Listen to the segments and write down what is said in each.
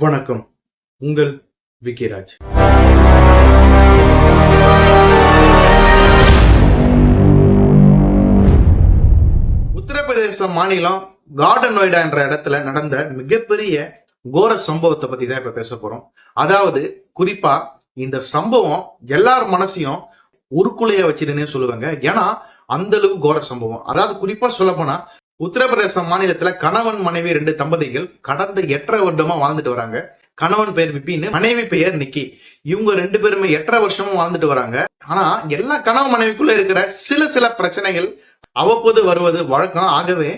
வணக்கம். உங்கள் விக்கிராஜ். உத்தரப்பிரதேச மாநிலம் கார்டன் நொய்டா என்ற இடத்துல நடந்த மிகப்பெரிய கோர சம்பவத்தை பத்தி தான் இப்ப பேச போறோம். அதாவது குறிப்பா இந்த சம்பவம் எல்லார் மனசையும் உருக்குலைய வச்சுதுன்னே சொல்லுவாங்க. ஏன்னா அந்த அளவுக்கு கோர சம்பவம். அதாவது குறிப்பா சொல்ல போனா உத்தரப்பிரதேச மாநிலத்துல கணவன் மனைவி 2 தம்பதிகள் கடந்த 8.5 வருடமா வாழ்ந்துட்டு வராங்க. கணவன் பெயர் விபின், மனைவி பெயர் நிக்கி. இவங்க 2 பேருமே 8.5 வருஷமா வாழ்ந்துட்டு வராங்க. ஆனா எல்லா கணவன் மனைவிக்குள்ள இருக்கிற சில பிரச்சனைகள் அவ்வப்போது வருவது வழக்கம். ஆகவே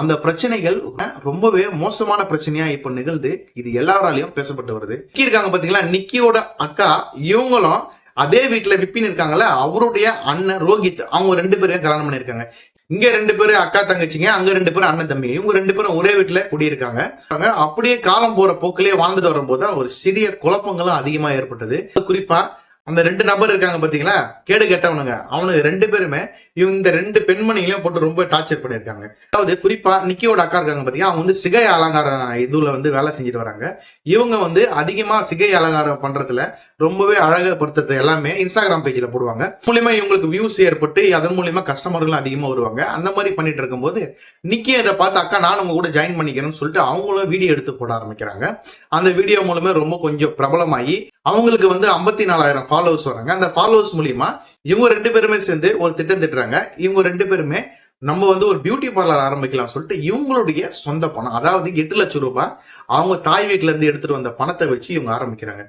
அந்த பிரச்சனைகள் ரொம்பவே மோசமான பிரச்சனையா இப்ப நிகழ்ந்து இது எல்லாராலையும் பேசப்பட்டு வருது. நிக்கி இருக்காங்க பாத்தீங்களா, நிக்கியோட அக்கா, இவங்களும் அதே வீட்டுல விப்பின் இருக்காங்கல்ல, அவருடைய அண்ணன் ரோஹித், அவங்க 2 பேரையும் கல்யாணம் பண்ணிருக்காங்க. இங்க 2 பேரும் அக்கா தங்கச்சிங்க, அங்க 2 பேரும் அண்ணன் தம்பி. இவங்க 2 பேரும் ஒரே வீட்டுல குடியிருக்காங்க. அப்படியே காலம் போற போக்கிலே வாழ்ந்துட்டு வரும்போது ஒரு சிறிய குழப்பங்களும் அதிகமா ஏற்பட்டது. குறிப்பா அந்த 2 நபர் இருக்காங்க பாத்தீங்களா, கேடு கெட்டவனுங்க, அவனுக்கு 2 பேருமே இந்த 2 பெண்மணிகளையும் போட்டு ரொம்ப டார்ச்சர் பண்ணிருக்காங்க. அதாவது குறிப்பா நிக்கியோட அக்கா இருக்காங்க பாத்தீங்கன்னா, அவங்க சிகை அலங்காரம் இதுல வேலை செஞ்சுட்டு வராங்க. இவங்க அதிகமா சிகை அலங்காரம் பண்றதுல ரொம்பவே அழகப்படுத்துறது எல்லாமே இன்ஸ்டாகிராம் பேஜ்ல போடுவாங்க. மூலியமா இவங்களுக்கு வியூஸ் ஏற்பட்டு அதன் மூலியமா கஸ்டமர்களும் அதிகமா வருவாங்க. அந்த மாதிரி பண்ணிட்டு இருக்கும்போது நிக்கி இதை பார்த்து, அக்கா நான் உங்க கூட ஜாயின் பண்ணிக்கிறேன்னு சொல்லிட்டு அவங்களும் வீடியோ எடுத்து போட ஆரம்பிக்கிறாங்க. அந்த வீடியோ மூலமே ரொம்ப கொஞ்சம் பிரபலமாகி அவங்களுக்கு 54,000 ஃபாலோவர்ஸ் வராங்க. அந்த ஃபாலோவர்ஸ் மூலியமா இவங்க 2 பேருமே சேர்ந்து ஒரு திட்டம் திட்டுறாங்க. இவங்க 2 பேருமே நம்ம ஒரு பியூட்டி பார்லர் ஆரம்பிக்கலாம் சொல்லிட்டு இவங்களுடைய சொந்த பணம், அதாவது 8 லட்சம் ரூபாய் அவங்க தாய் வீட்டுல இருந்து எடுத்துட்டு வந்த பணத்தை வச்சு இவங்க ஆரம்பிக்கிறாங்க.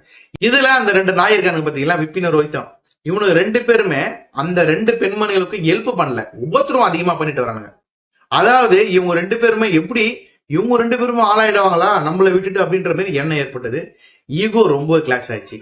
இதுல அந்த 2 நாய் இருக்காங்க பாத்தீங்களா, விப்பின ரோஹித்தம், இவனுக்கு 2 பேருமே அந்த 2 பெண்மணிகளுக்கு ஹெல்ப் பண்ணல, உபத்திரம் அதிகமா பண்ணிட்டு வராங்க. அதாவது இவங்க 2 பேருமே எப்படி இவங்க 2 பேருமே ஆளாயிடுவாங்களா நம்மளை விட்டுட்டு அப்படின்ற மாதிரி எண்ணம் ஏற்பட்டது. ஈகோ ரொம்ப கிளாஷ் ஆயிடுச்சு.